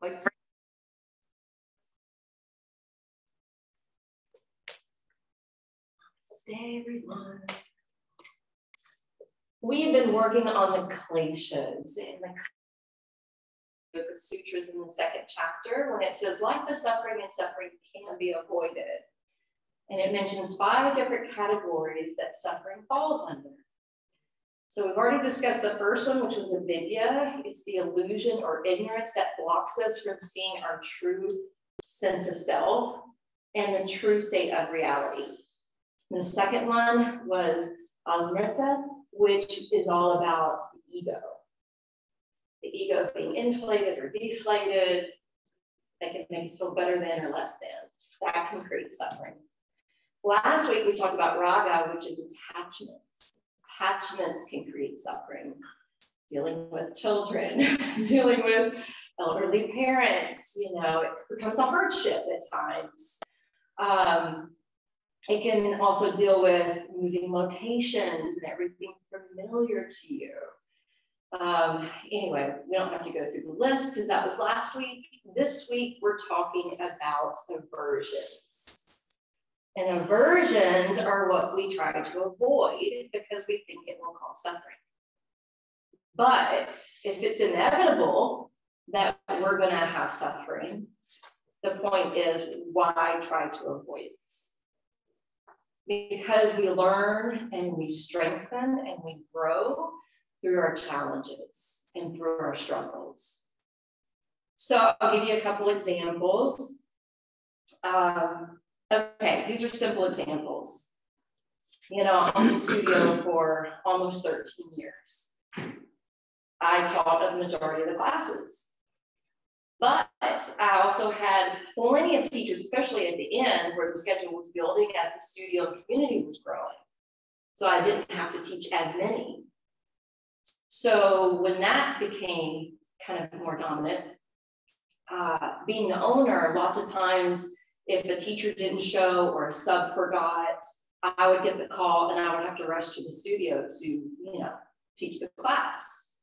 Like, stay, everyone. We've been working on the kleshas and the sutras in the second chapter when it says, like the suffering and suffering can be avoided. And it mentions 5 different categories that suffering falls under. So we've already discussed the first one, which was avidya. It's the illusion or ignorance that blocks us from seeing our true sense of self and the true state of reality. And the second one was asmrita, which is all about the ego. The ego being inflated or deflated, that can make us feel better than or less than. That can create suffering. Last week, we talked about raga, which is attachments. Attachments can create suffering. Dealing with children, dealing with elderly parents, you know, it becomes a hardship at times. It can also deal with moving locations and everything familiar to you. Anyway, we don't have to go through the list because that was last week. This week, we're talking about aversions. And aversions are what we try to avoid because we think it will cause suffering. But if it's inevitable that we're going to have suffering, the point is, why try to avoid it? Because we learn and we strengthen and we grow through our challenges and through our struggles. So I'll give you a couple examples. Okay, these are simple examples. You know, I'm in the studio for almost 13 years. I taught a majority of the classes. But I also had plenty of teachers, especially at the end where the schedule was building as the studio community was growing. So I didn't have to teach as many. So when that became kind of more dominant, being the owner, lots of times if a teacher didn't show or a sub forgot, I would get the call and I would have to rush to the studio to, you know, teach the class.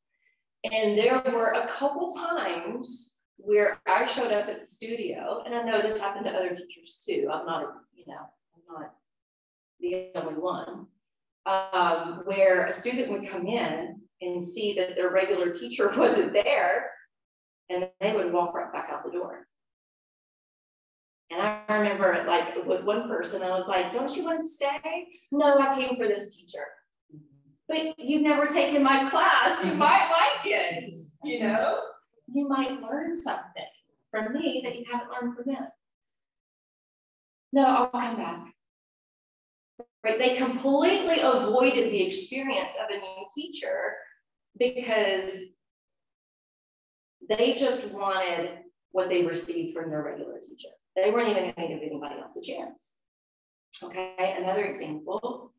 And there were a couple times where I showed up at the studio, and I know this happened to other teachers too. I'm not, you know, I'm not the only one, where a student would come in and see that their regular teacher wasn't there, and they would walk right back out the door. And I remember, like, with one person, I was like, don't you want to stay? No, I came for this teacher. But you've never taken my class. You might like it, you know? You might learn something from me that you haven't learned from them. No, I'll come back. Right? They completely avoided the experience of a new teacher because they just wanted what they received from their regular teacher. They weren't even going to give anybody else a chance. Okay, another example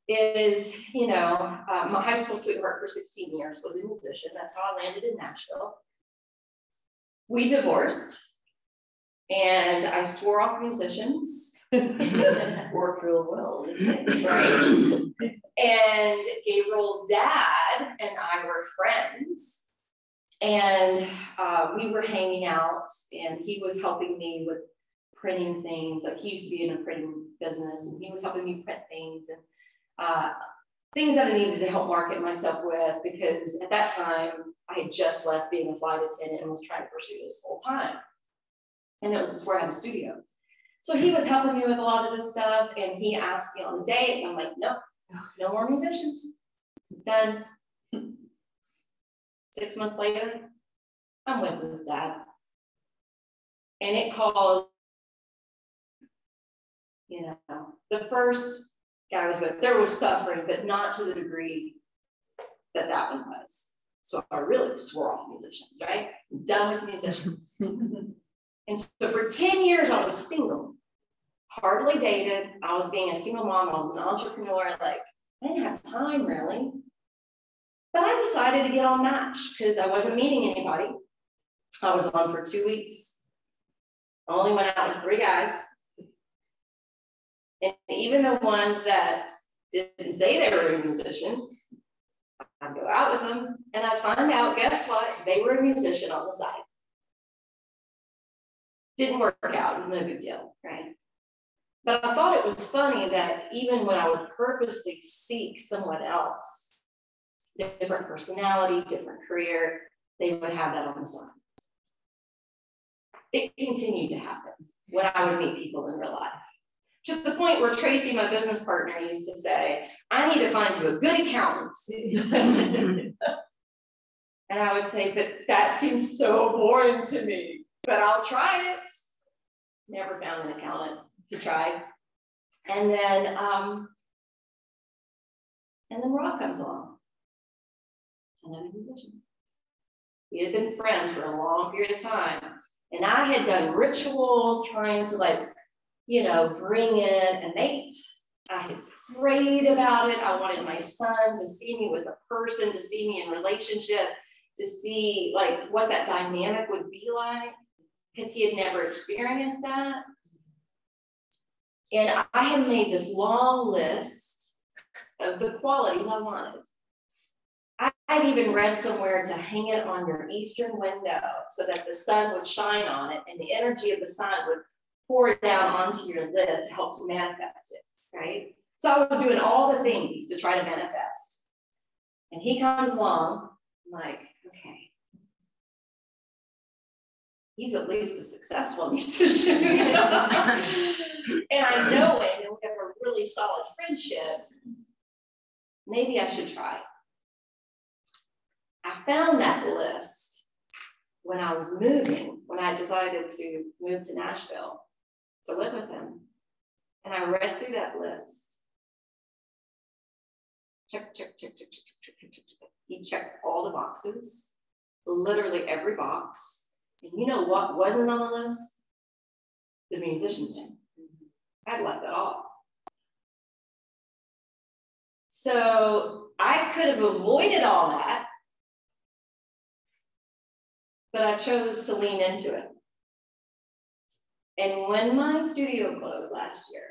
is, you know, my high school sweetheart for 16 years was a musician. That's how I landed in Nashville. We divorced, and I swore off musicians. Worked real well, right? And Gabriel's dad and I were friends, and we were hanging out, and he was helping me with printing things. Like, he used to be in a printing business, and he was helping me print things and things that I needed to help market myself with, because at that time I had just left being a flight attendant and was trying to pursue this full time. And it was before I had a studio. So he was helping me with a lot of this stuff, and he asked me on the date, and I'm like, no more musicians. Done. 6 months later, I'm with his dad. And it caused, you know, the first guy I was with, there was suffering, but not to the degree that that one was. So I really swore off musicians, right? I'm done with musicians. And so for 10 years, I was single, hardly dated. I was being a single mom. I was an entrepreneur. Like, I didn't have time really. But I decided to get on Match because I wasn't meeting anybody. I was on for 2 weeks. I only went out with 3 guys. And even the ones that didn't say they were a musician, I'd go out with them and I'd find out, guess what? They were a musician on the side. Didn't work out, it was no big deal, right? But I thought it was funny that even when I would purposely seek someone else, different personality, different career, they would have that on the side. It continued to happen when I would meet people in real life. To the point where Tracy, my business partner, used to say, I need to find you a good accountant. And I would say, but that seems so boring to me, but I'll try it. Never found an accountant to try. And then Rob comes along, another musician. We had been friends for a long period of time. And I had done rituals trying to bring in a mate. I had prayed about it. I wanted my son to see me with a person, to see me in relationship, to see what that dynamic would be like, because he had never experienced that. And I had made this long list of the qualities I wanted. I'd even read somewhere to hang it on your eastern window so that the sun would shine on it and the energy of the sun would pour down onto your list to help to manifest it, right? So I was doing all the things to try to manifest. And he comes along, I'm like, okay. He's at least a successful musician. And I know it, and we have a really solid friendship. Maybe I should try. I found that list when I was moving, when I decided to move to Nashville to live with him. And I read through that list. Check. He checked all the boxes, literally every box. And you know what wasn't on the list? The musician thing. I'd left it off. So I could have avoided all that, but I chose to lean into it. And when my studio closed last year,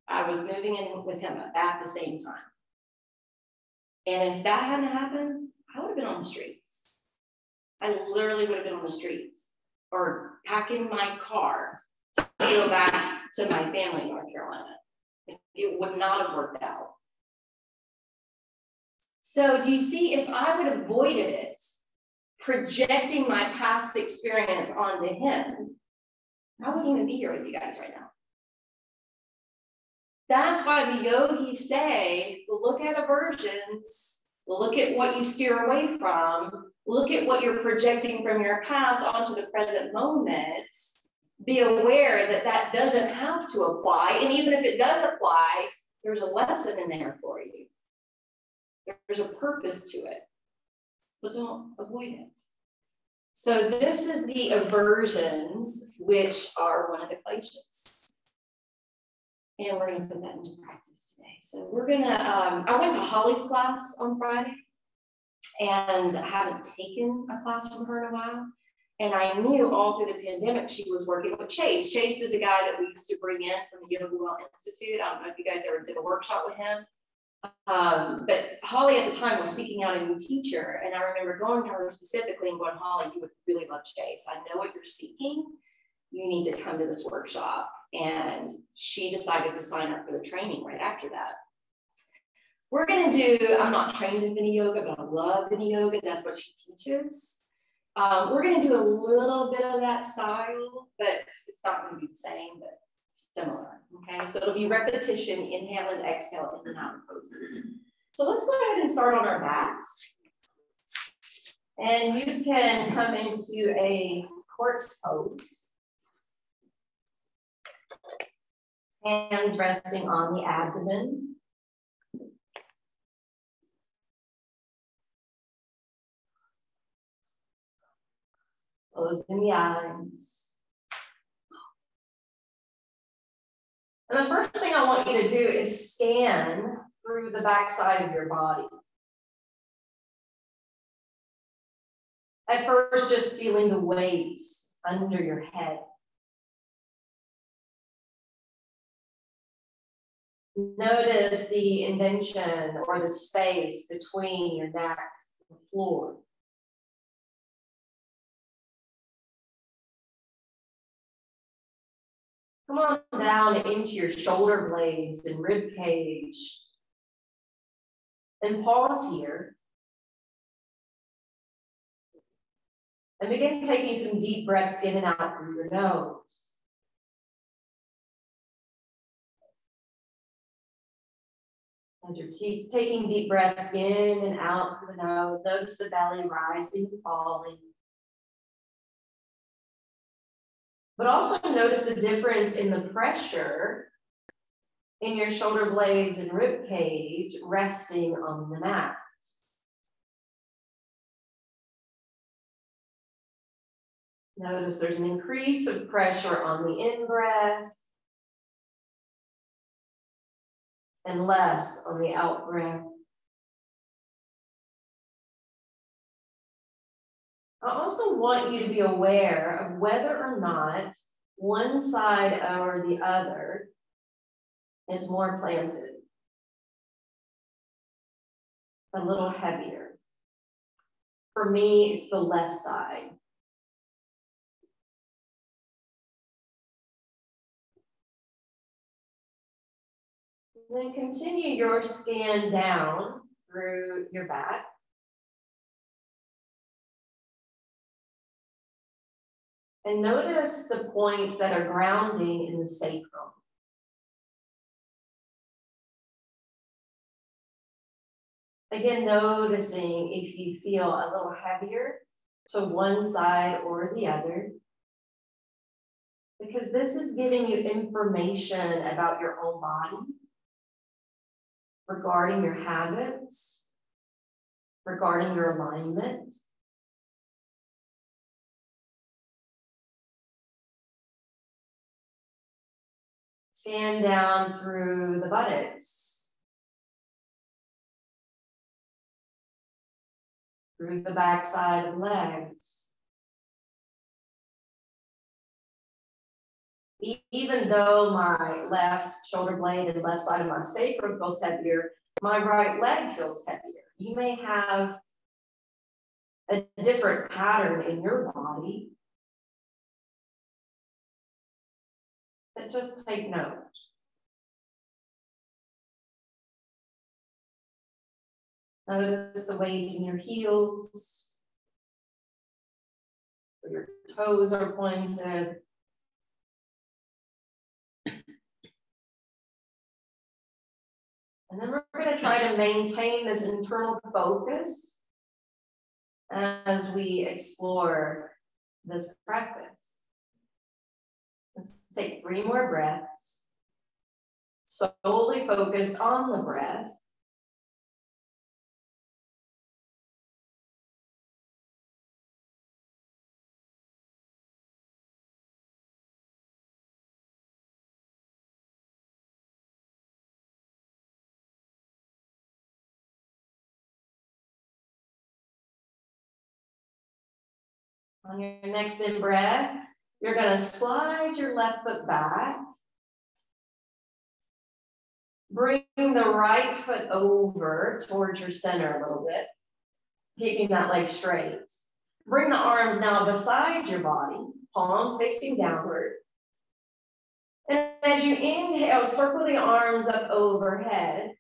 I was moving in with him at the same time. And if that hadn't happened, I would have been on the streets. I literally would have been on the streets or packing my car to go back to my family in North Carolina. It would not have worked out. So do you see, if I would have avoided it, projecting my past experience onto him, I wouldn't even be here with you guys right now. That's why the yogis say, look at aversions, look at what you steer away from, look at what you're projecting from your past onto the present moment. Be aware that that doesn't have to apply. And even if it does apply, there's a lesson in there for you. There's a purpose to it. So don't avoid it. So this is the aversions, which are one of the kleshas. And we're going to put that into practice today. So we're going to, I went to Holly's class on Friday, and I haven't taken a class from her in a while. And I knew all through the pandemic she was working with Chase. Chase is a guy that we used to bring in from the Yoga Well Institute. I don't know if you guys ever did a workshop with him. But Holly at the time was seeking out a new teacher. And I remember going to her specifically and going, Holly, you would really love Chase. I know what you're seeking. You need to come to this workshop. And she decided to sign up for the training right after that. We're going to do, I'm not trained in Vini Yoga, but I love Vini Yoga. That's what she teaches. We're going to do a little bit of that style, but it's not going to be the same, but similar. Okay, so it'll be repetition, inhale and exhale in and out poses. So let's go ahead and start on our backs. And you can come into a corpse pose. Hands resting on the abdomen. Closing the eyes. And the first thing I want you to do is scan through the backside of your body. At first, just feeling the weight under your head. Notice the indentation or the space between your neck and the floor. Come on down into your shoulder blades and rib cage. And pause here. And begin taking some deep breaths in and out through your nose. As you're taking deep breaths in and out through the nose, notice the belly rising and falling. But also notice the difference in the pressure in your shoulder blades and rib cage resting on the mat. Notice there's an increase of pressure on the in-breath and less on the out-breath. I also want you to be aware of whether or not one side or the other is more planted, a little heavier. For me, it's the left side. Then continue your scan down through your back. And notice the points that are grounding in the sacrum. Again, noticing if you feel a little heavier to one side or the other, because this is giving you information about your own body, regarding your habits, regarding your alignment. Scan down through the buttocks, through the backside of the legs. Even though my left shoulder blade and left side of my sacrum feels heavier, my right leg feels heavier. You may have a different pattern in your body, but just take note. Notice the weight in your heels, where your toes are pointed. And then we're going to try to maintain this internal focus as we explore this practice. Let's take 3 more breaths, solely focused on the breath. On your next in-breath, you're going to slide your left foot back. Bring the right foot over towards your center a little bit, keeping that leg straight. Bring the arms now beside your body, palms facing downward. And as you inhale, circle the arms up overhead.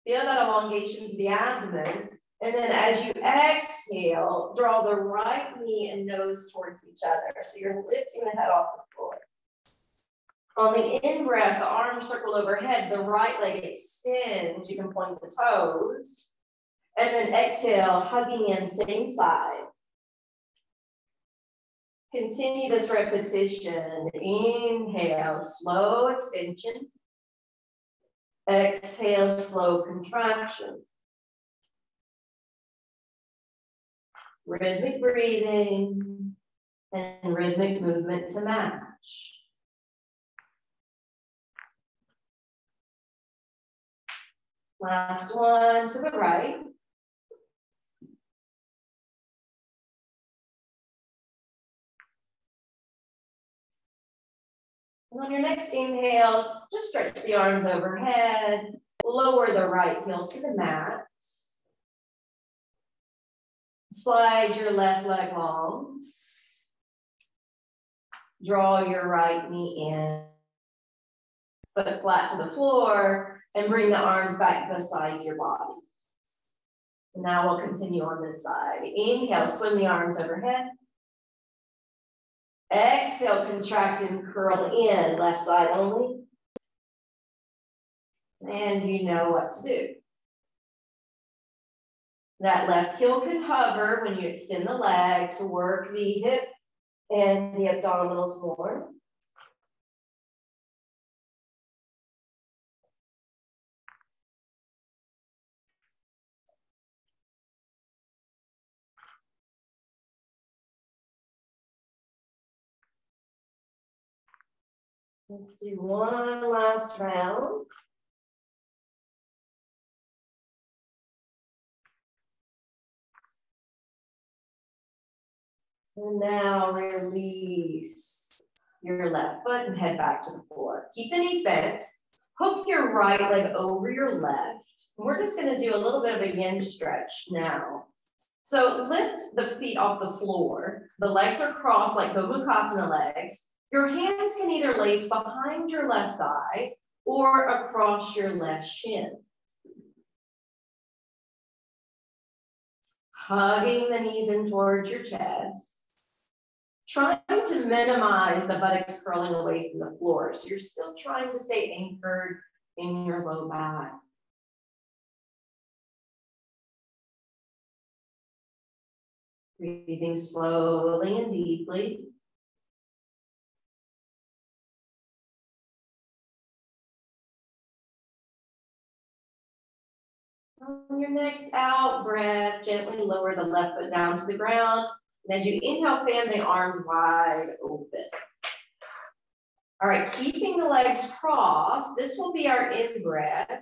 Feel that elongation to the abdomen. And then as you exhale, draw the right knee and nose towards each other. So you're lifting the head off the floor. On the in-breath, the arms circle overhead, the right leg extends. You can point the toes. And then exhale, hugging in same side. Continue this repetition. Inhale, slow extension. Exhale, slow contraction. Rhythmic breathing and rhythmic movement to match. Last one to the right. And on your next inhale, just stretch the arms overhead, lower the right heel to the mat. Slide your left leg long. Draw your right knee in. Foot flat to the floor and bring the arms back beside your body. Now we'll continue on this side. Inhale, swim the arms overhead. Exhale, contract and curl in, left side only. And you know what to do. That left heel can hover when you extend the leg to work the hip and the abdominals more. Let's do one last round. And now release your left foot and head back to the floor. Keep the knees bent. Hook your right leg over your left. And we're just going to do a little bit of a yin stretch now. So lift the feet off the floor. The legs are crossed like Gomukhasana legs. Your hands can either lace behind your left thigh or across your left shin. Hugging the knees in towards your chest. Trying to minimize the buttocks curling away from the floor. So you're still trying to stay anchored in your low back. Breathing slowly and deeply. On your next out breath, gently lower the left foot down to the ground. And as you inhale, fan the arms wide open. All right, keeping the legs crossed, this will be our in breath.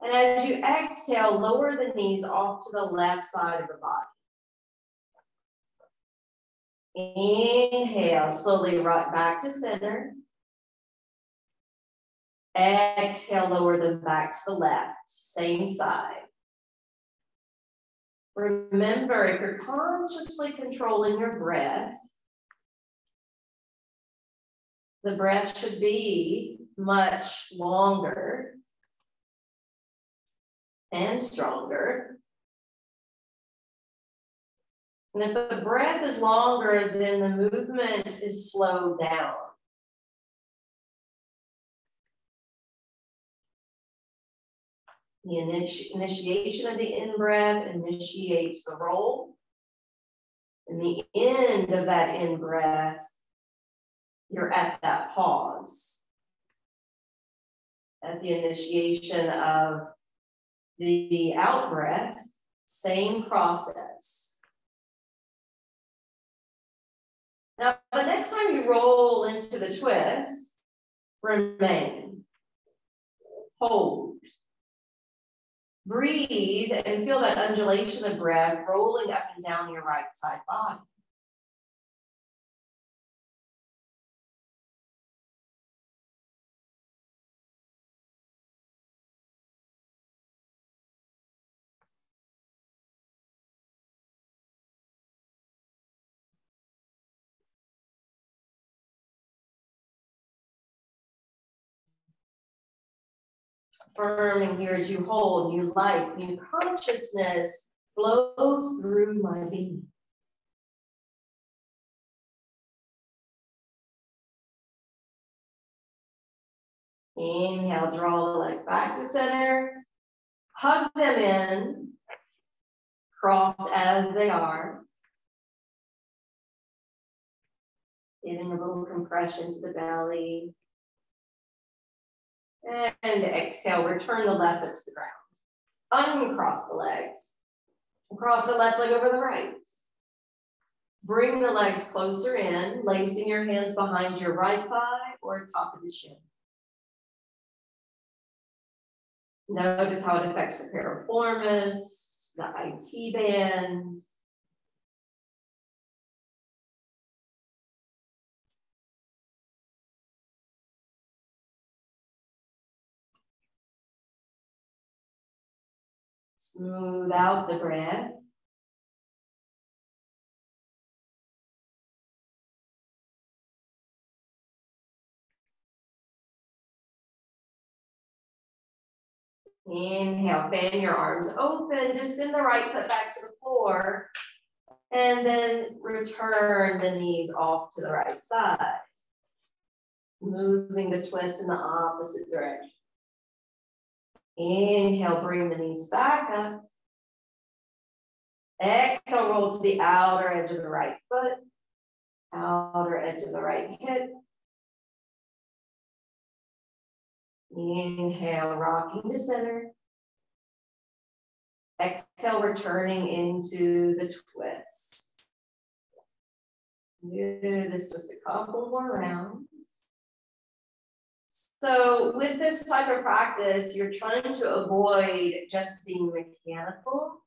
And as you exhale, lower the knees off to the left side of the body. Inhale, slowly rock back to center. Exhale, lower them back to the left, same side. Remember, if you're consciously controlling your breath, the breath should be much longer and stronger. And if the breath is longer, then the movement is slowed down. The initiation of the in-breath initiates the roll. And the end of that in-breath, you're at that pause. At the initiation of the out-breath, same process. Now, the next time you roll into the twist, remain. Hold. Breathe and feel that undulation of breath rolling up and down your right side body. Affirming here as you hold, new life, new consciousness flows through my being. Inhale, draw the legs back to center. Hug them in, crossed as they are. Giving a little compression to the belly. And exhale, return the left foot to the ground. Uncross the legs. Cross the left leg over the right. Bring the legs closer in, lacing your hands behind your right thigh or top of the shin. Notice how it affects the piriformis, the IT band. Smooth out the breath. Inhale, fan your arms open, just send the right foot back to the floor, and then return the knees off to the right side. Moving the twist in the opposite direction. Inhale, bring the knees back up. Exhale, roll to the outer edge of the right foot, outer edge of the right hip. Inhale, rocking to center. Exhale, returning into the twist. Do this just a couple more rounds. So with this type of practice, you're trying to avoid just being mechanical.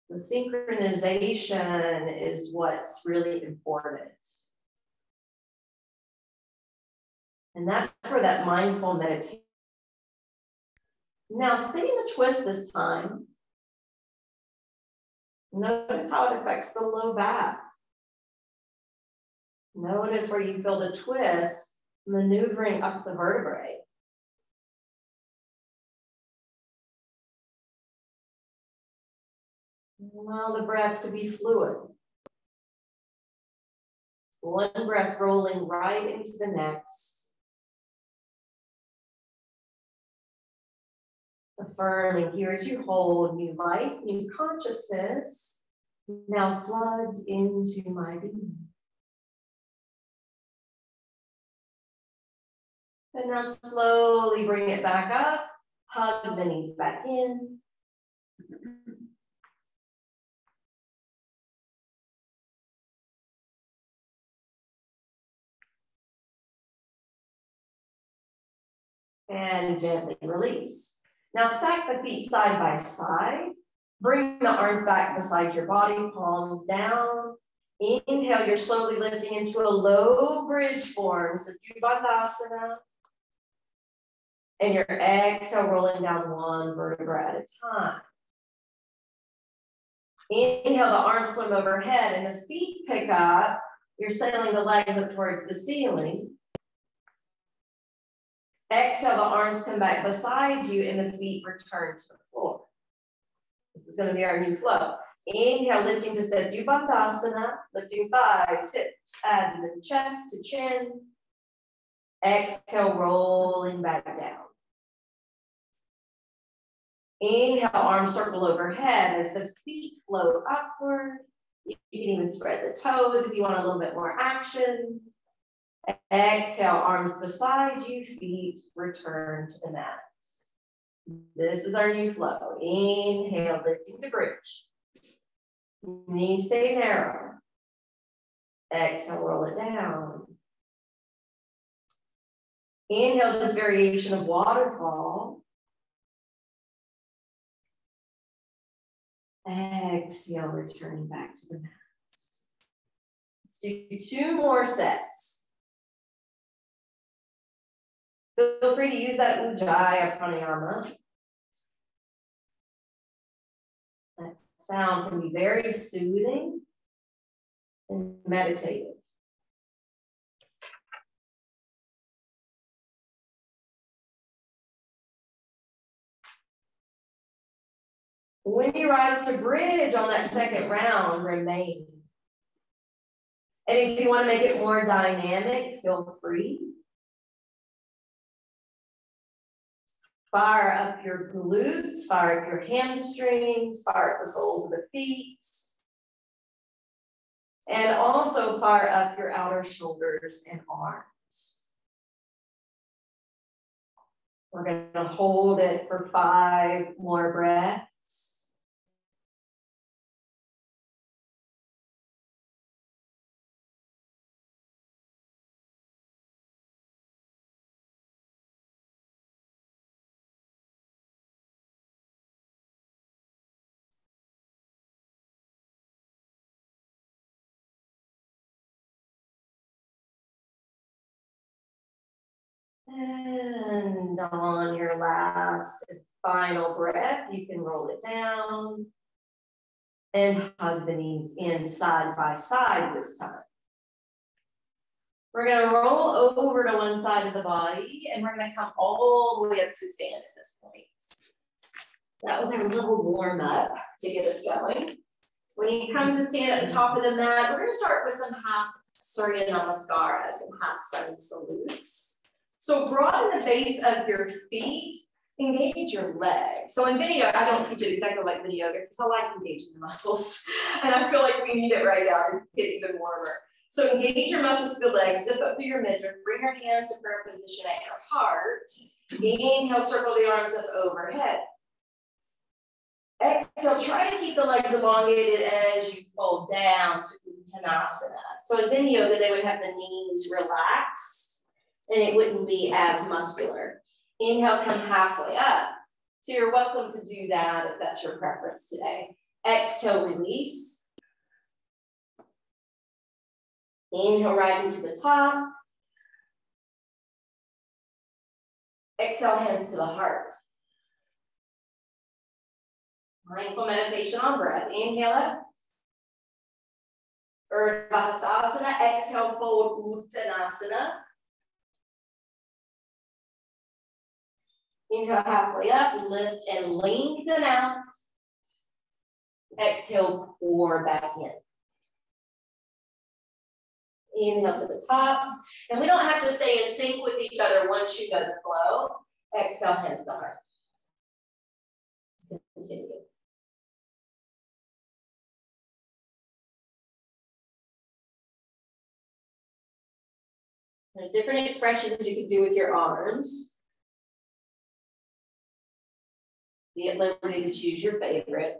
The synchronization is what's really important. And that's where that mindful meditation. Now, stay in the twist this time. Notice how it affects the low back. Notice where you feel the twist maneuvering up the vertebrae. Allow the breath to be fluid. One breath rolling right into the next. Affirming here as you hold, new light, new consciousness now floods into my being. And now slowly bring it back up, hug the knees back in. And gently release. Now stack the feet side by side. Bring the arms back beside your body, palms down. Inhale, you're slowly lifting into a low bridge form, so Bandhasana. And your exhale, rolling down one vertebra at a time. Inhale, the arms swim overhead and the feet pick up. You're sailing the legs up towards the ceiling. Exhale, the arms come back beside you and the feet return to the floor. This is going to be our new flow. Inhale, lifting to Setu Bandhasana, lifting thighs, hips, adding the chest to chin. Exhale, rolling back down. Inhale, arms circle overhead as the feet float upward. You can even spread the toes if you want a little bit more action. Exhale, arms beside you, feet return to the mat. This is our new flow. Inhale, lifting to bridge. Knees stay narrow. Exhale, roll it down. Inhale, this variation of waterfall. Exhale, returning back to the mat. Let's do 2 more sets. Feel free to use that Ujjayi pranayama. That sound can be very soothing and meditative. When you rise to bridge on that second round, remain. And if you want to make it more dynamic, feel free. Fire up your glutes, fire up your hamstrings, fire up the soles of the feet. And also fire up your outer shoulders and arms. We're going to hold it for 5 more breaths. And on your last and final breath, you can roll it down and hug the knees in side by side this time. We're going to roll over to one side of the body, and we're going to come all the way up to stand at this point. That was our little warm up to get us going. When you come to stand at the top of the mat, we're going to start with some half Surya Namaskara, some half sun salutes. So broaden the base of your feet, engage your legs. So in video, I don't teach it exactly like video yoga because I like engaging the muscles. And I feel like we need it right now to get even warmer. So engage your muscles through the legs, zip up through your midriff, bring your hands to prayer position at your heart. Inhale, circle the arms up overhead. Exhale, try to keep the legs elongated as you fold down to Uttanasana. So in Yin Yoga, they would have the knees relaxed and it wouldn't be as muscular. Inhale, come halfway up. So you're welcome to do that if that's your preference today. Exhale, release. Inhale, rising to the top. Exhale, hands to the heart. Mindful meditation on breath. Inhale up. Urdhva Hastasana. Exhale, fold Uttanasana. Inhale, halfway up. Lift and lengthen out. Exhale, pour back in. Inhale to the top. And we don't have to stay in sync with each other once you know the flow. Exhale, hands to heart. Continue. There's different expressions you can do with your arms. Be at liberty to choose your favorite.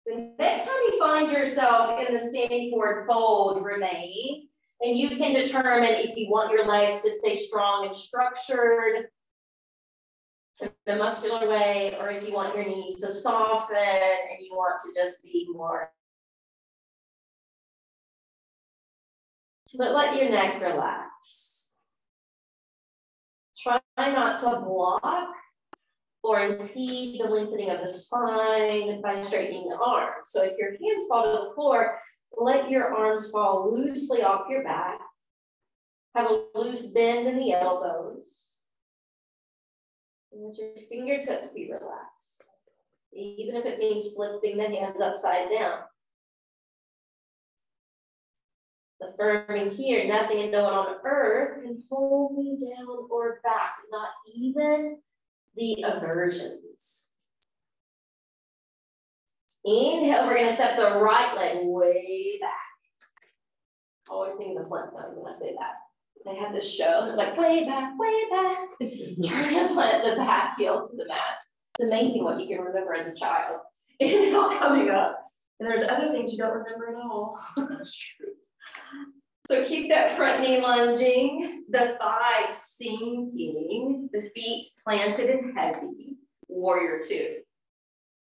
The next time you find yourself in the standing forward fold, remain. And you can determine if you want your legs to stay strong and structured in the muscular way, or if you want your knees to soften and you want to just be more. But let your neck relax. Try not to block or impede the lengthening of the spine by straightening the arms. So if your hands fall to the floor, let your arms fall loosely off your back. Have a loose bend in the elbows. And let your fingertips be relaxed, even if it means flipping the hands upside down. Affirming here, nothing and no one on earth can hold me down or back, not even the aversions. Inhale, we're going to step the right leg way back. Always think of the Flintstones when I say that. They had this show, it was like way back, trying to plant the back heel to the mat. It's amazing what you can remember as a child. Inhale, coming up. And there's other things you don't remember at all. That's true. So keep that front knee lunging, the thighs sinking, the feet planted and heavy. Warrior two.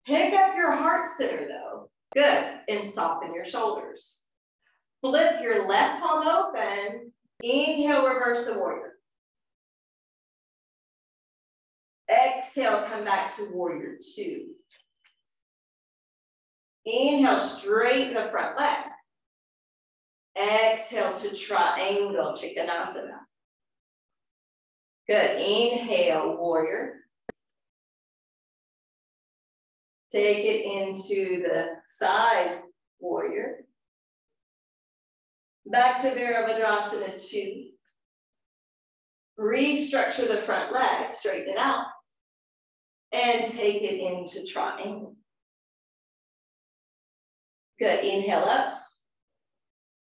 Pick up your heart center though. Good. And soften your shoulders. Flip your left palm open. Inhale, reverse the warrior. Exhale, come back to warrior two. Inhale, straighten the front leg. Exhale to triangle, Trikonasana. Good. Inhale, warrior. Take it into the side, warrior. Back to Virabhadrasana 2. Restructure the front leg, straighten it out. And take it into triangle. Good. Inhale up.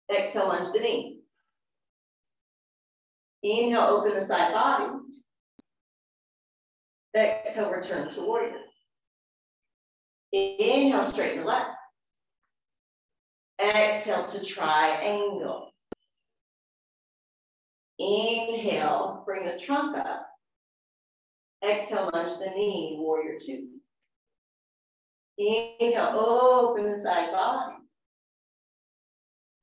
Exhale, lunge the knee. Inhale, open the side body. Exhale, return to warrior. Inhale, straighten the left. Exhale to triangle. Inhale, bring the trunk up. Exhale, lunge the knee, warrior two. Inhale, open the side body.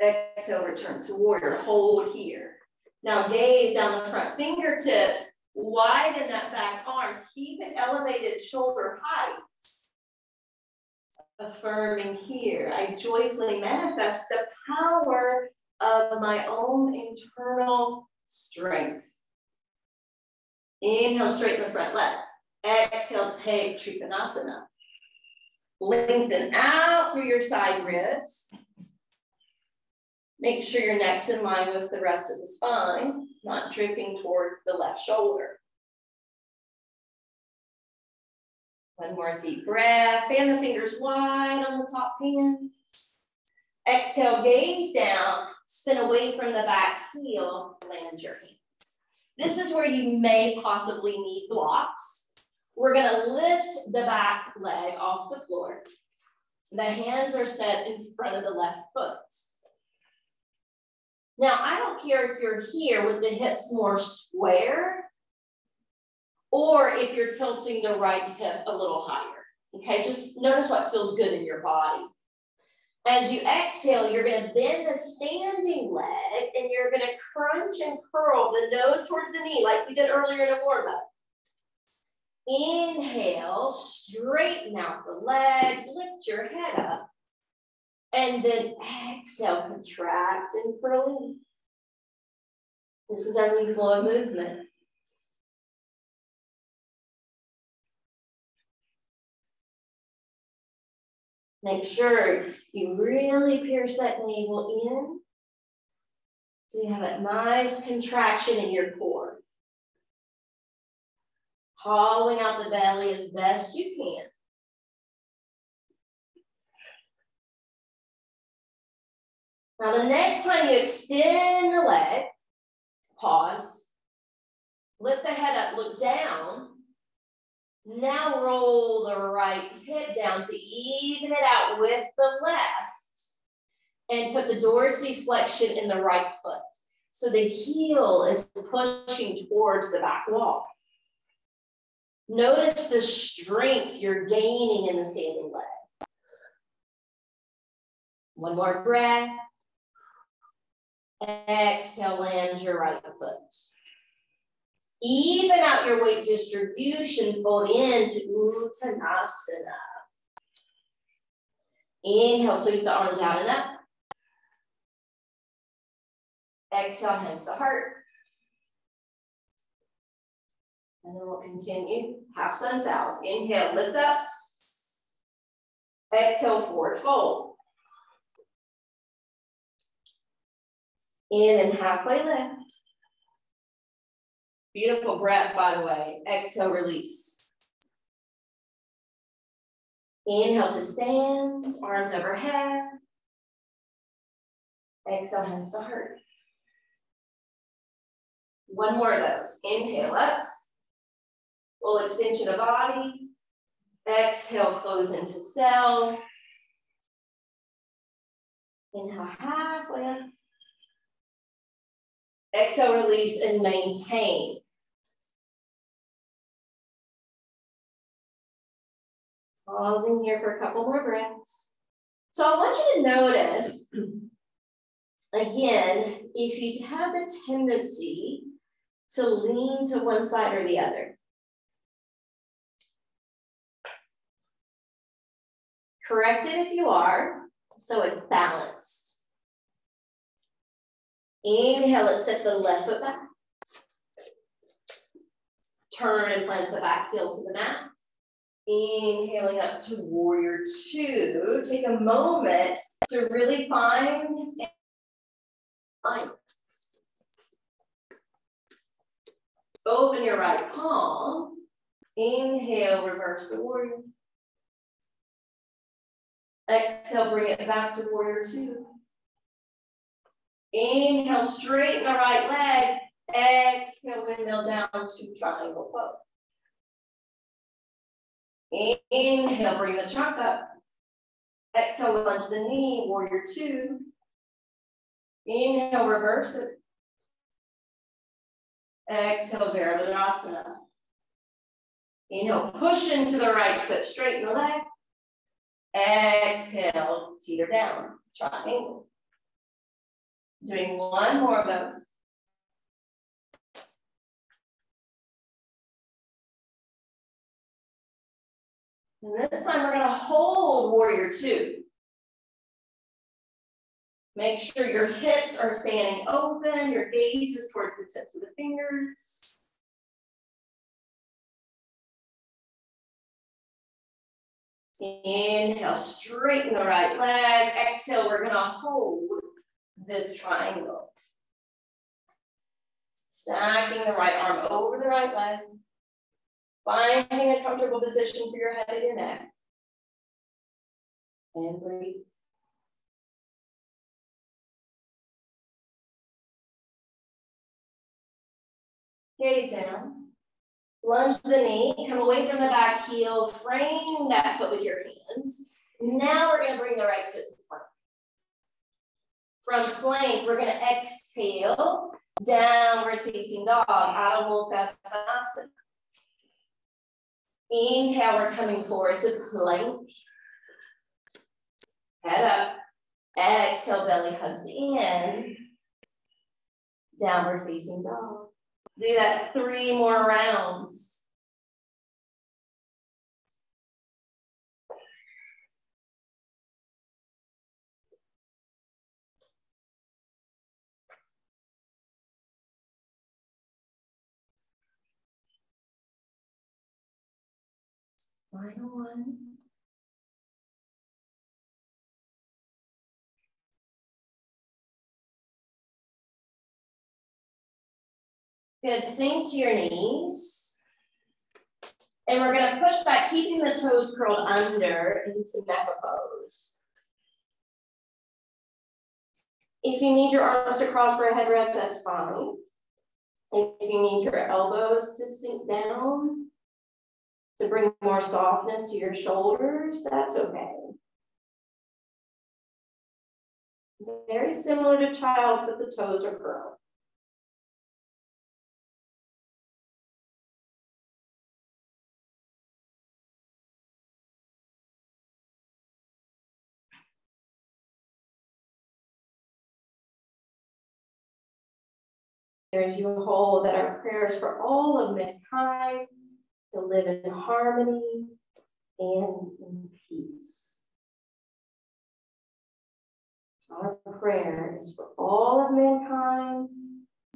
Exhale, return to warrior. Hold here. Now gaze down the front fingertips, widen that back arm, keep it elevated shoulder height. Affirming here, I joyfully manifest the power of my own internal strength. Inhale, straighten the front leg. Exhale, take Trikonasana. Lengthen out through your side ribs. Make sure your neck's in line with the rest of the spine, not drooping towards the left shoulder. One more deep breath. Fan the fingers wide on the top hands. Exhale, gaze down, spin away from the back heel, land your hands. This is where you may possibly need blocks. We're gonna lift the back leg off the floor. The hands are set in front of the left foot. Now, I don't care if you're here with the hips more square or if you're tilting the right hip a little higher, okay? Just notice what feels good in your body. As you exhale, you're gonna bend the standing leg and you're gonna crunch and curl the nose towards the knee like we did earlier in a warm-up. Inhale, straighten out the legs, lift your head up, and then exhale, contract and curl in. This is our new flow of movement. Make sure you really pierce that navel in so you have a nice contraction in your core. Hollowing out the belly as best you can. Now the next time you extend the leg, pause, lift the head up, look down. Now roll the right hip down to even it out with the left and put the dorsiflexion in the right foot. So the heel is pushing towards the back wall. Notice the strength you're gaining in the standing leg. One more breath. Exhale, land your right foot. Even out your weight distribution, fold into Uttanasana. Inhale, sweep the arms out and up. Exhale, hands to heart. And then we'll continue. Half sun salves. Inhale, lift up. Exhale, forward fold. In and halfway lift. Beautiful breath, by the way. Exhale, release. Inhale to stand, arms overhead. Exhale, hands to heart. One more of those. Inhale up. Full extension of body. Exhale, close into cell. Inhale, halfway up. Exhale, release and maintain. Pausing here for a couple more breaths. So I want you to notice, again, if you have the tendency to lean to one side or the other. Correct it if you are, so it's balanced. Inhale, let's step the left foot back. Turn and plant the back heel to the mat. Inhaling up to warrior two. Take a moment to really find. Open your right palm. Inhale, reverse the warrior. Exhale, bring it back to warrior two. Inhale, straighten the right leg. Exhale, windmill down to triangle pose. Inhale, bring the trunk up. Exhale, lunge the knee, warrior two. Inhale, reverse it. Exhale, Virabhadrasana. Inhale, push into the right foot, straighten the leg. Exhale, teeter down, triangle. Doing one more of those. And this time we're going to hold warrior two. Make sure your hips are fanning open, your gaze is towards the tips of the fingers. Inhale, straighten the right leg. Exhale, we're going to hold this triangle. Stacking the right arm over the right leg. Finding a comfortable position for your head and your neck. And breathe. Gaze down. Lunge the knee, come away from the back heel, frame that foot with your hands. Now we're going to bring the right foot to plank. From plank, we're going to exhale, downward facing dog, Adho Mukha Svanasana. Inhale, we're coming forward to plank. Head up. Exhale, belly hugs in. Downward facing dog. Do that 3 more rounds. Final one. Good, sink to your knees. And we're going to push back, keeping the toes curled under into mecha pose. If you need your arms to cross for a headrest, that's fine. If you need your elbows to sink down, to bring more softness to your shoulders, that's okay. Very similar to child's, but the toes are curled. As you hold that our prayers for all of mankind to live in harmony and in peace. Our prayer is for all of mankind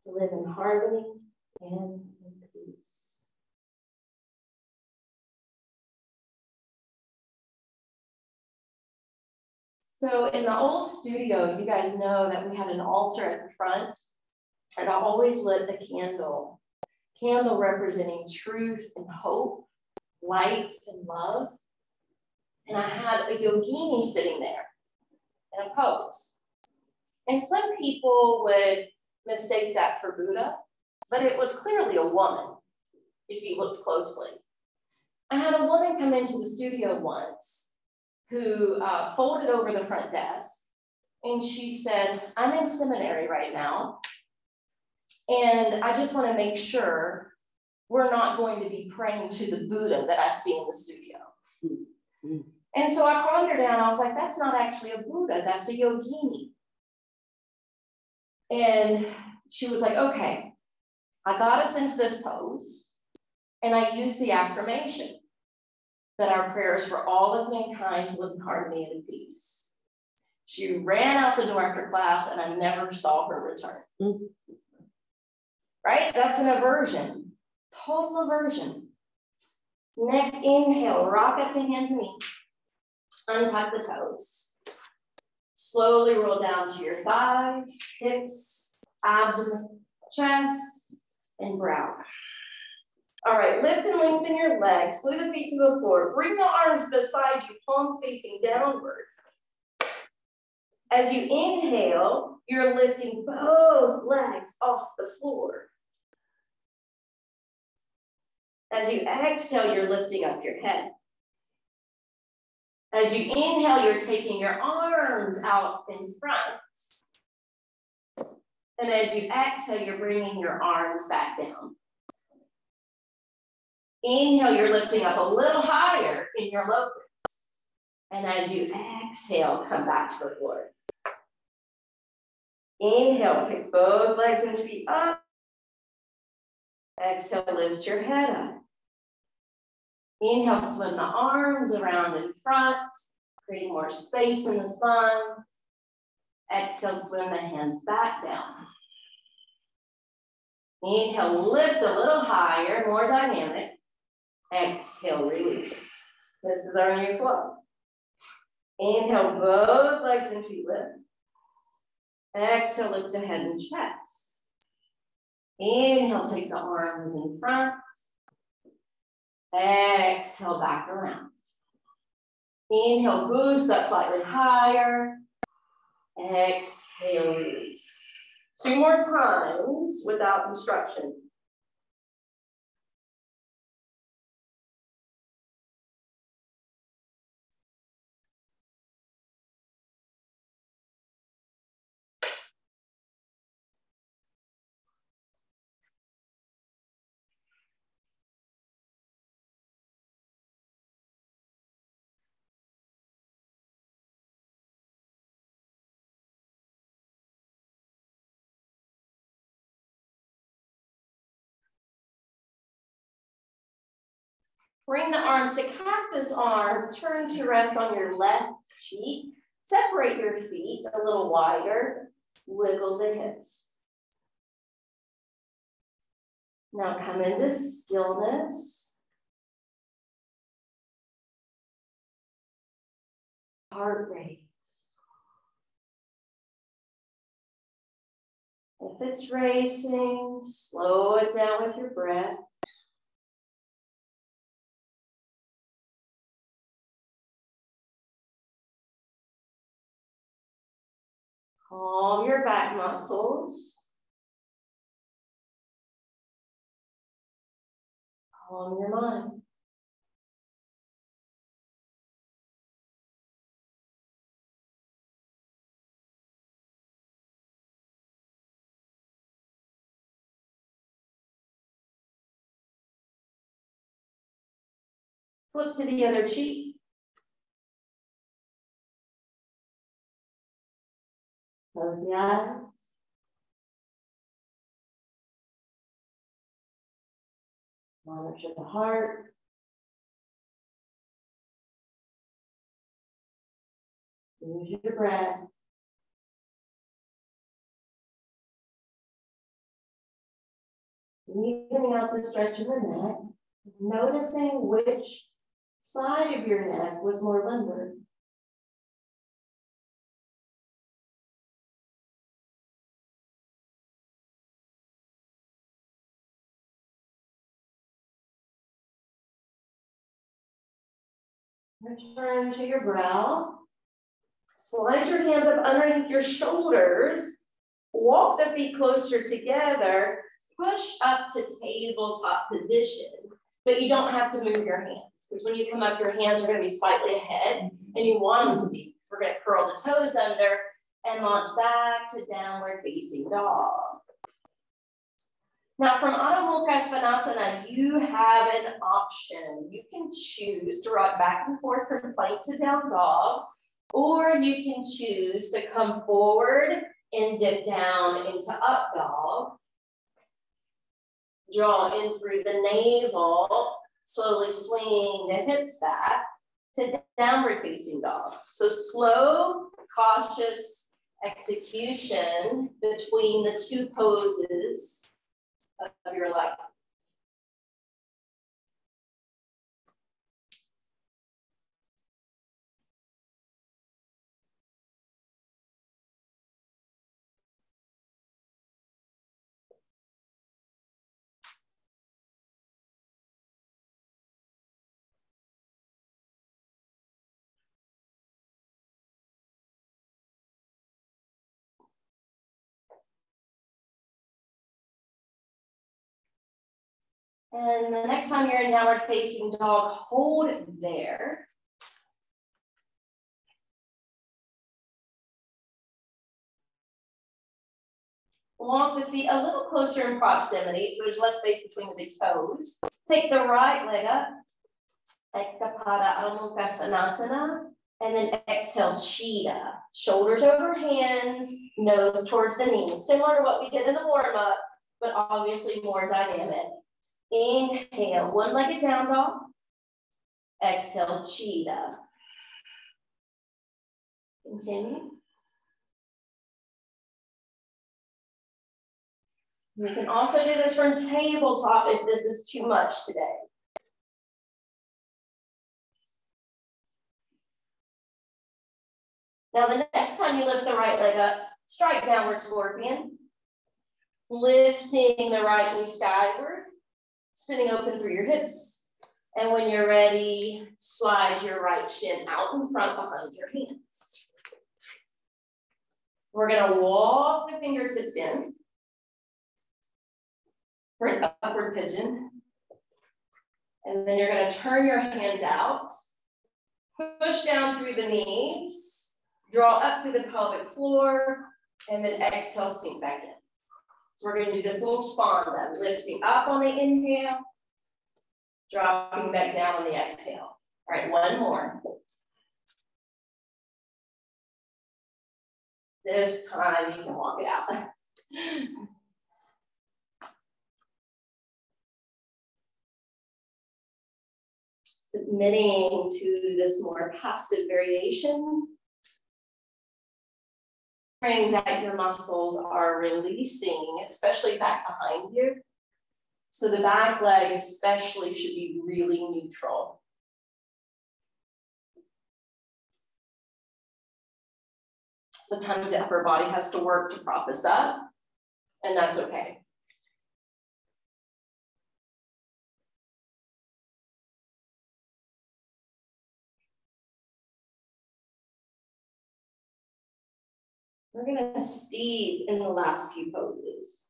to live in harmony and in peace. So in the old studio, you guys know that we had an altar at the front. And I always lit the candle representing truth and hope, light and love. And I had a yogini sitting there in a pose. And some people would mistake that for Buddha, but it was clearly a woman, if you looked closely. I had a woman come into the studio once who folded over the front desk, and she said, I'm in seminary right now, and I just want to make sure we're not going to be praying to the Buddha that I see in the studio. Mm-hmm. And so I calmed her down. I was like, that's not actually a Buddha, that's a yogini. And she was like, okay, I got us into this pose, and I used the affirmation that our prayers for all of mankind to live in harmony and in peace. She ran out the door after class, and I never saw her return. Mm-hmm. Right? That's an aversion, total aversion. Next, inhale, rock up to hands and knees. Untuck the toes. Slowly roll down to your thighs, hips, abdomen, chest, and brow. All right, lift and lengthen your legs. Glue the feet to the floor. Bring the arms beside you, palms facing downward. As you inhale, you're lifting both legs off the floor. As you exhale, you're lifting up your head. As you inhale, you're taking your arms out in front. And as you exhale, you're bringing your arms back down. Inhale, you're lifting up a little higher in your locust. And as you exhale, come back to the floor. Inhale, pick both legs and feet up. Exhale, lift your head up. Inhale, swim the arms around in front, creating more space in the spine. Exhale, swim the hands back down. Inhale, lift a little higher, more dynamic. Exhale, release. This is our new flow. Inhale, both legs and feet lift. Exhale, lift the head and chest. Inhale, take the arms in front. Exhale, back around. Inhale, boost up slightly higher. Exhale, release. 2 more times without instruction. Bring the arms to cactus arms. Turn to rest on your left cheek. Separate your feet a little wider. Wiggle the hips. Now come into stillness. Heart rate. If it's racing, slow it down with your breath. Calm your back muscles. Calm your mind. Flip to the other cheek. Close the eyes. Monitor the heart. Use your breath. Evening out the stretch of the neck. Noticing which side of your neck was more limber. Return to your brow. Slide your hands up underneath your shoulders. Walk the feet closer together. Push up to tabletop position, but you don't have to move your hands, because when you come up, your hands are going to be slightly ahead, and you want them to be. So we're going to curl the toes under and launch back to downward facing dog. Now from Adho Mukha Svanasana, you have an option. You can choose to rock back and forth from plank to down dog, or you can choose to come forward and dip down into up dog. Draw in through the navel, slowly swinging the hips back to downward facing dog. So slow, cautious execution between the 2 poses of your life. And the next time you're in downward facing dog, hold there. Walk the feet a little closer in proximity, so there's less space between the big toes. Take the right leg up. Take the Pada Adho Mukha Svanasana, and then exhale, cheetah. Shoulders over hands, nose towards the knees. Similar to what we did in the warm-up, but obviously more dynamic. Inhale, one-legged down dog. Exhale, cheetah. Continue. We can also do this from tabletop if this is too much today. Now the next time you lift the right leg up, strike downward scorpion. Lifting the right knee skyward, spinning open through your hips. And when you're ready, slide your right shin out in front behind your hands. We're gonna walk the fingertips in for an upward pigeon. And then you're gonna turn your hands out, push down through the knees, draw up through the pelvic floor, and then exhale, sink back in. So we're gonna do this little swan then, lifting up on the inhale, dropping back down on the exhale. All right, one more. This time you can walk it out. Submitting to this more passive variation. Praying that your muscles are releasing, especially back behind you. So the back leg especially should be really neutral. Sometimes the upper body has to work to prop us up, and that's okay. We're gonna steep in the last few poses.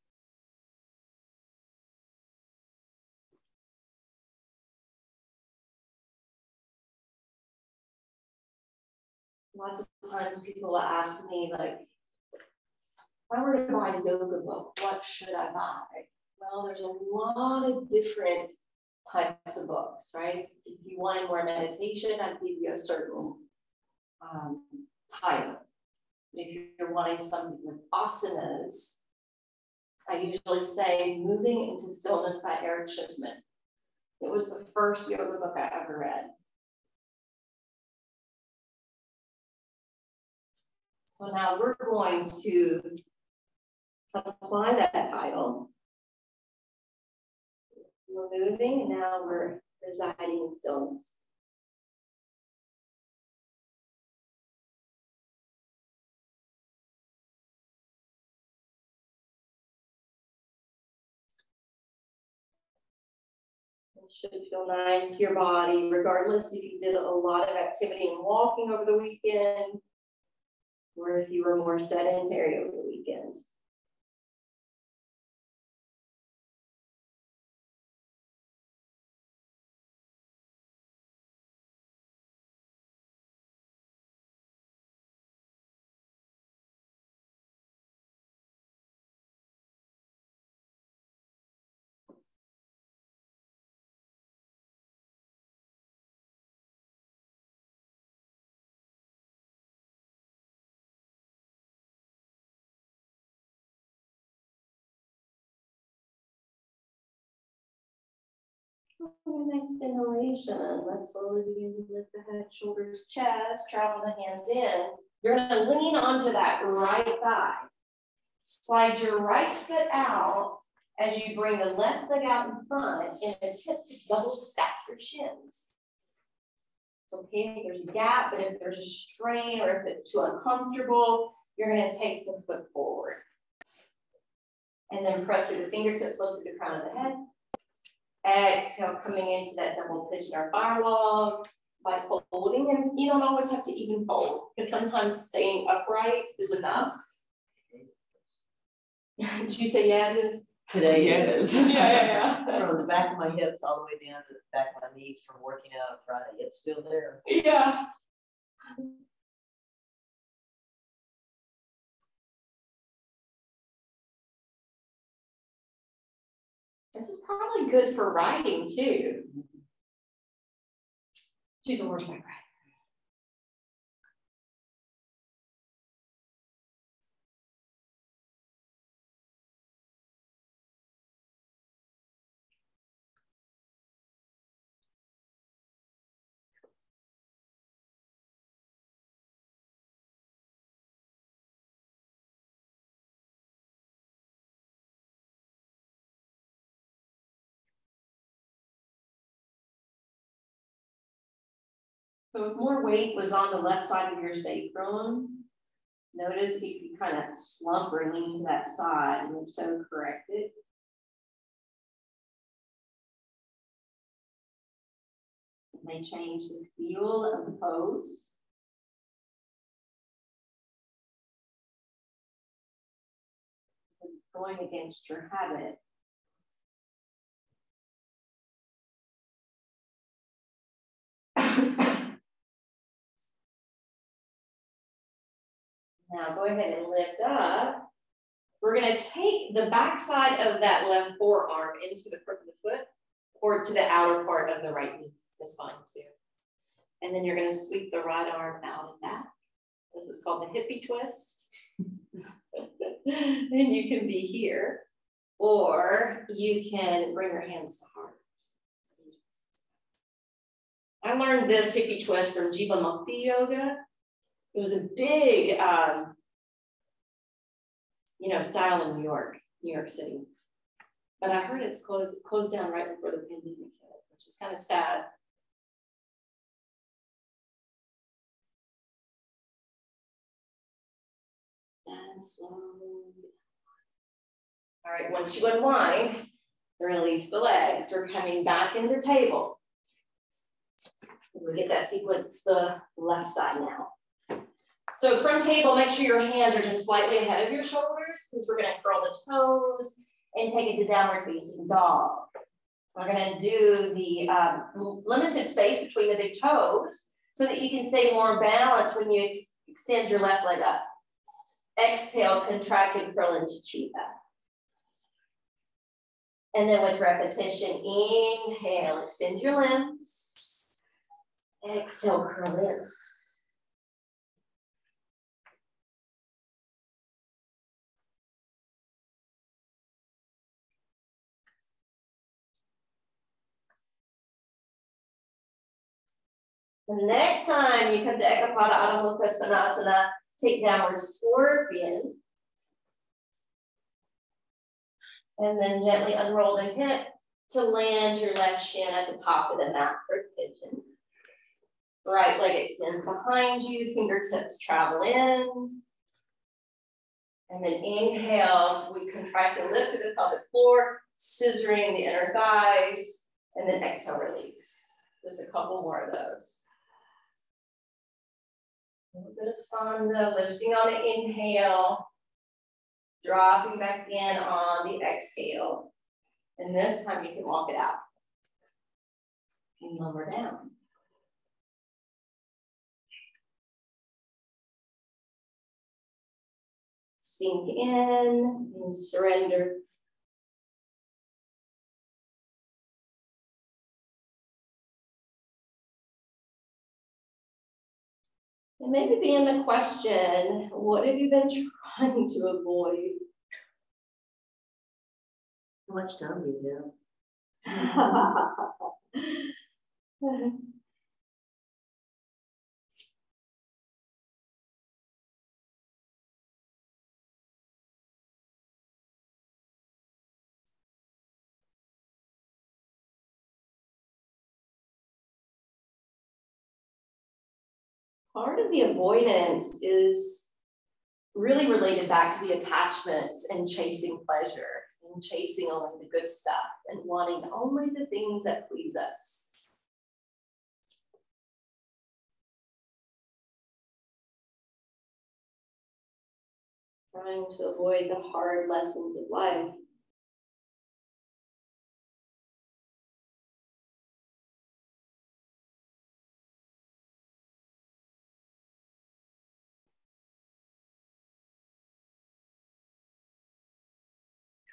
Lots of times people ask me, like, if I were to buy a yoga book, what should I buy? Well, there's a lot of different types of books, right? If you wanted more meditation, I'd give you a certain title. If you're wanting something with asanas, I usually say Moving into Stillness by Eric Schiffman. It was the first yoga book I ever read. So now we're going to apply that title. We're moving, and now we're residing in stillness. It should feel nice to your body, regardless if you did a lot of activity and walking over the weekend, or if you were more sedentary over the weekend. On the next inhalation, let's slowly begin to lift the head, shoulders, chest, travel the hands in. You're gonna lean onto that right thigh. Slide your right foot out as you bring the left leg out in front and attempt to double stack your shins. It's okay if there's a gap, but if there's a strain or if it's too uncomfortable, you're gonna take the foot forward. And then press through the fingertips, lift to the crown of the head. Exhale, coming into that double pigeon or firewall by folding, and you don't always have to even fold, because sometimes staying upright is enough. Did you say yeah, it is? Today it is. Yeah. From the back of my hips all the way down to the back of my knees from working out on Friday, it's still there. Yeah. This is probably good for riding too. She's a horseback rider. So if more weight was on the left side of your sacrum, notice if you kind of slump or lean to that side, and if so, correct it. It may change the feel of the pose. Going against your habit. Now go ahead and lift up. We're going to take the back side of that left forearm into the crook of the foot or to the outer part of the right knee. That's fine too. And then you're going to sweep the right arm out and back. This is called the hippie twist. And you can be here, or you can bring your hands to heart. I learned this hippie twist from Jiva Mukti Yoga. It was a big, style in New York City. But I heard it's closed down right before the pandemic hit, which is kind of sad. And slowly. All right, once you unwind, release the legs. We're coming back into table. We'll get that sequence to the left side now. So from table, make sure your hands are just slightly ahead of your shoulders because we're going to curl the toes and take it to downward facing dog. We're going to do the limited space between the big toes so that you can stay more balanced when you extend your left leg up. Exhale, contract and curl into Chitta. And then with repetition, inhale, extend your limbs. Exhale, curl in. The next time you come to Ekapada Adho Mukha Svanasana, take downward scorpion. And then gently unroll the hip to land your left shin at the top of the mat for pigeon. Right leg extends behind you, fingertips travel in. And then inhale, we contract and lift to the pelvic floor, scissoring the inner thighs, and then exhale, release. Just a couple more of those. A little bit of spanda, lifting on the inhale, dropping back in on the exhale. And this time you can walk it out. And lower down. Sink in and surrender. And maybe begin the question, what have you been trying to avoid? How much time do you have? Part of the avoidance is really related back to the attachments and chasing pleasure and chasing only the good stuff and wanting only the things that please us. Trying to avoid the hard lessons of life.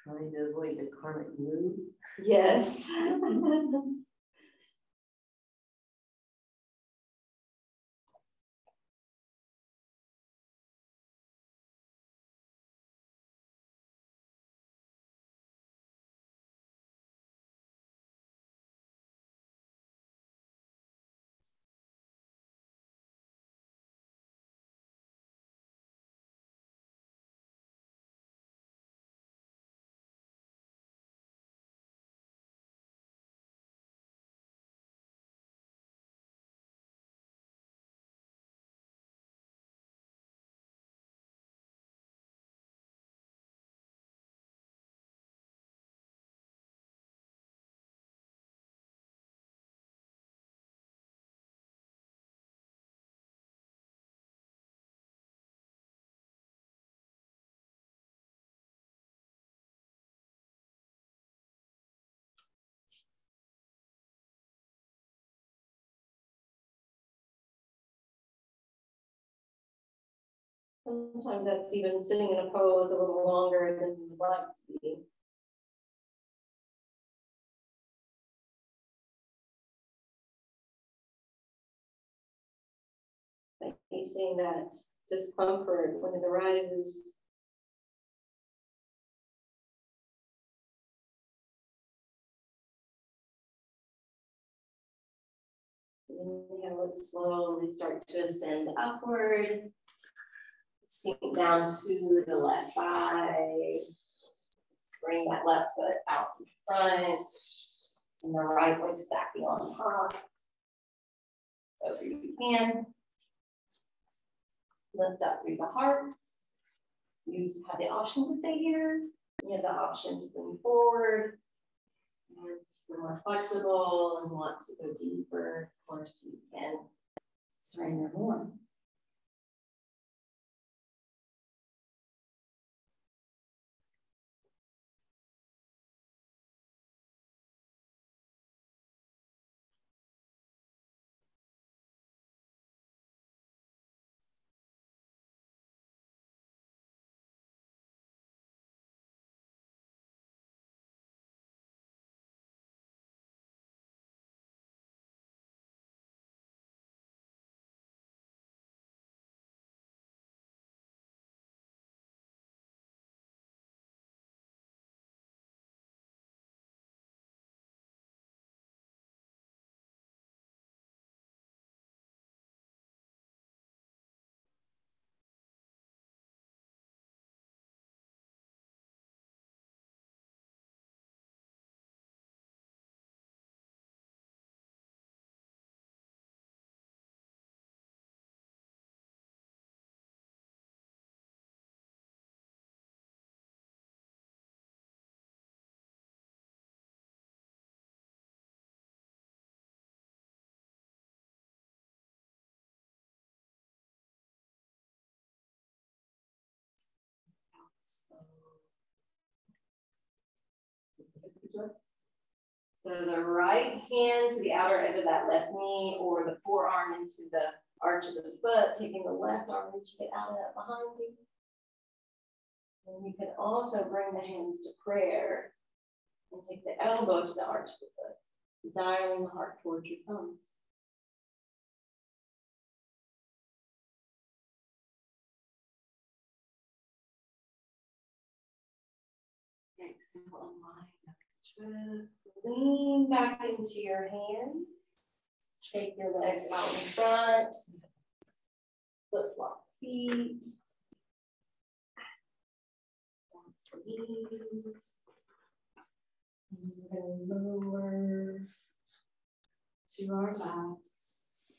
Trying to avoid the karmic glue. Yes. Sometimes that's even sitting in a pose a little longer than you would like to be. Facing that discomfort when it arises. Inhale, let's slowly start to ascend upward. Sink down to the left thigh. Bring that left foot out in front. And the right leg stacking on top. So if you can, lift up through the heart. You have the option to stay here. You have the option to lean forward. And if you're more flexible and want to go deeper, of course, you can surrender more. So the right hand to the outer edge of that left knee, or the forearm into the arch of the foot, taking the left arm reaching it out of that behind you. And you can also bring the hands to prayer and take the elbow to the arch of the foot, dialing the heart towards your thumbs. Exhale, unwind the chest. Lean back into your hands. Take your legs out in front. Flip-flop feet. Bounce the knees. And we're going to lower to our backs.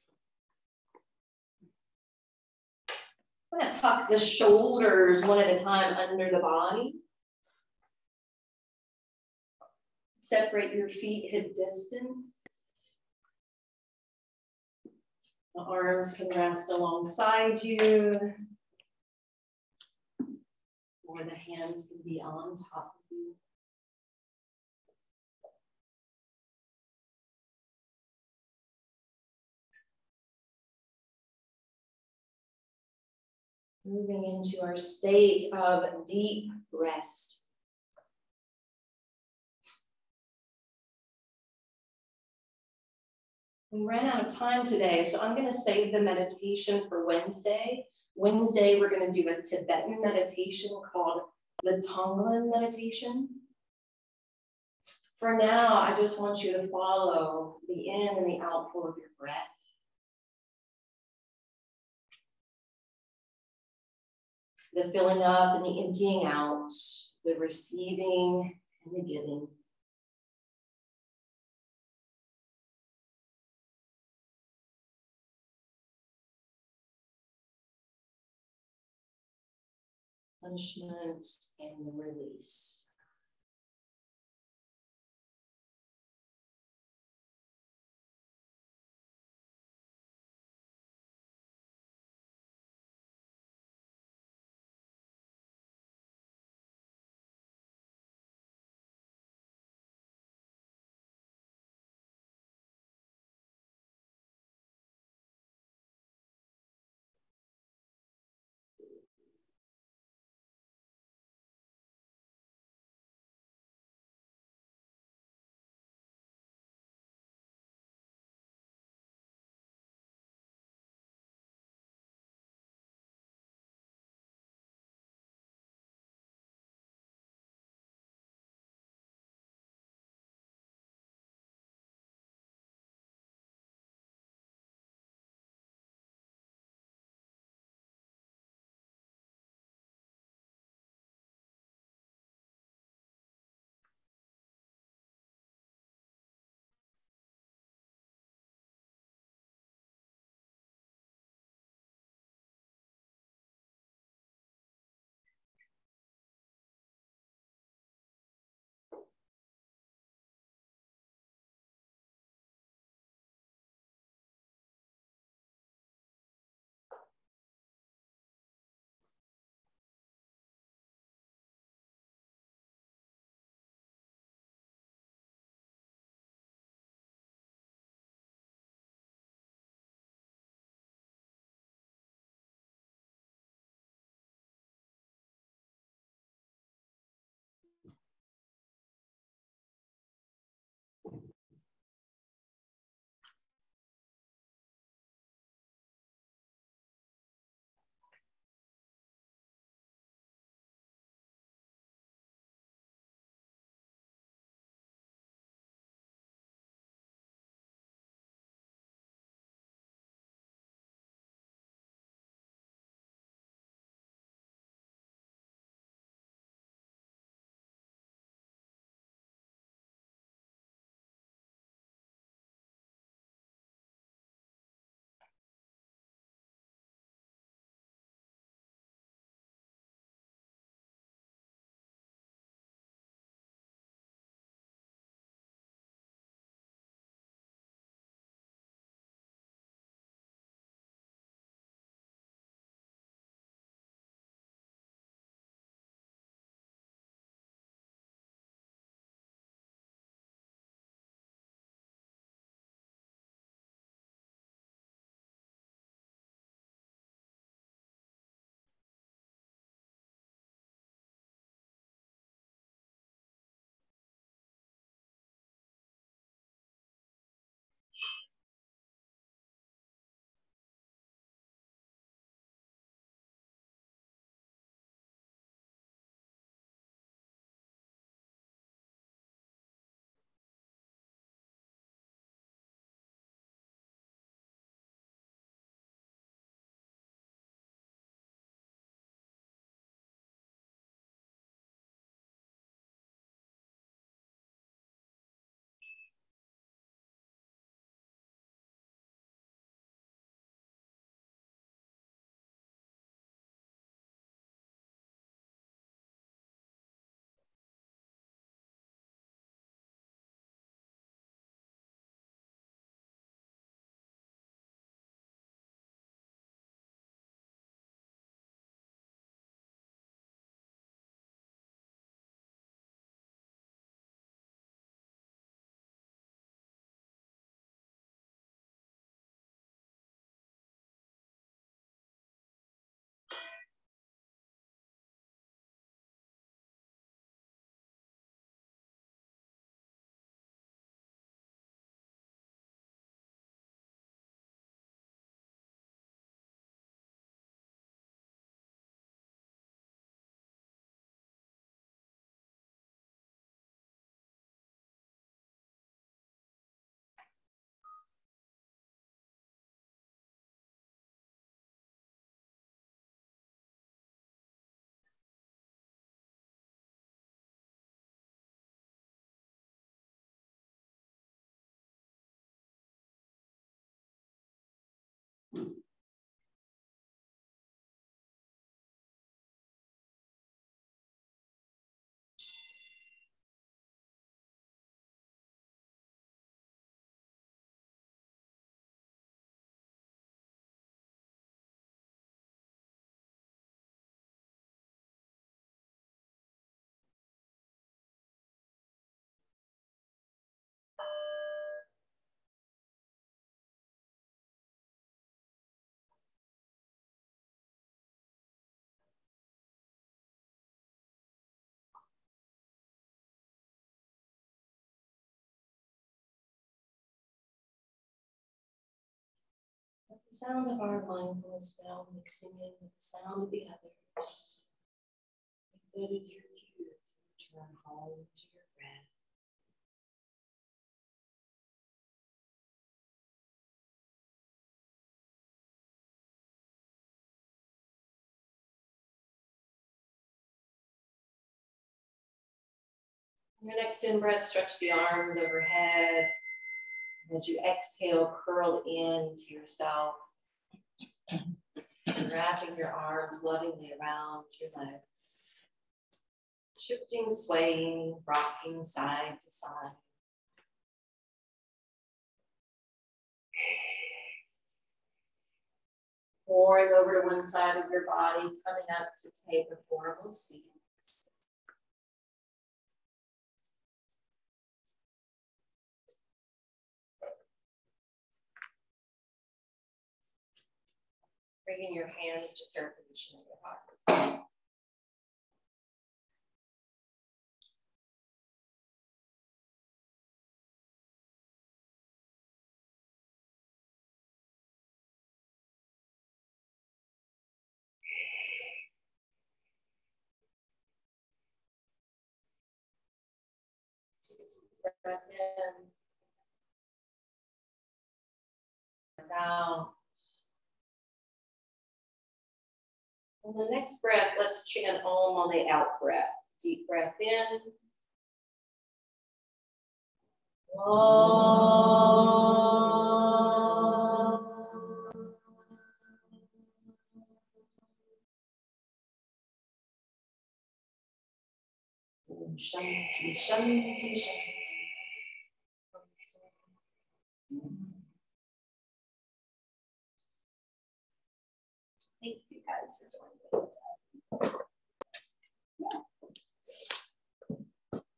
I'm going to tuck the shoulders one at a time under the body. Separate your feet hip distance. The arms can rest alongside you, or the hands can be on top of you. Moving into our state of deep rest. We ran out of time today, so I'm going to save the meditation for Wednesday. Wednesday, we're going to do a Tibetan meditation called the Tonglen meditation. For now, I just want you to follow the in and the out flow of your breath. The filling up and the emptying out, the receiving and the giving. Punishment and release. The sound of our mindfulness bell mixing in with the sound of the others. That is your cue to return home to your breath. On your next in-breath, stretch the arms overhead. And as you exhale, curl into yourself. And wrapping your arms lovingly around your legs. Shifting, swaying, rocking side to side. Pouring over to one side of your body, coming up to take a formal seat. Bringing your hands to prayer position in your heart. Take a deep breath in. Breath out. On the next breath, let's chant Om on the out breath. Deep breath in. Om Shanti, Shanti, Shanti. Thank you guys for joining.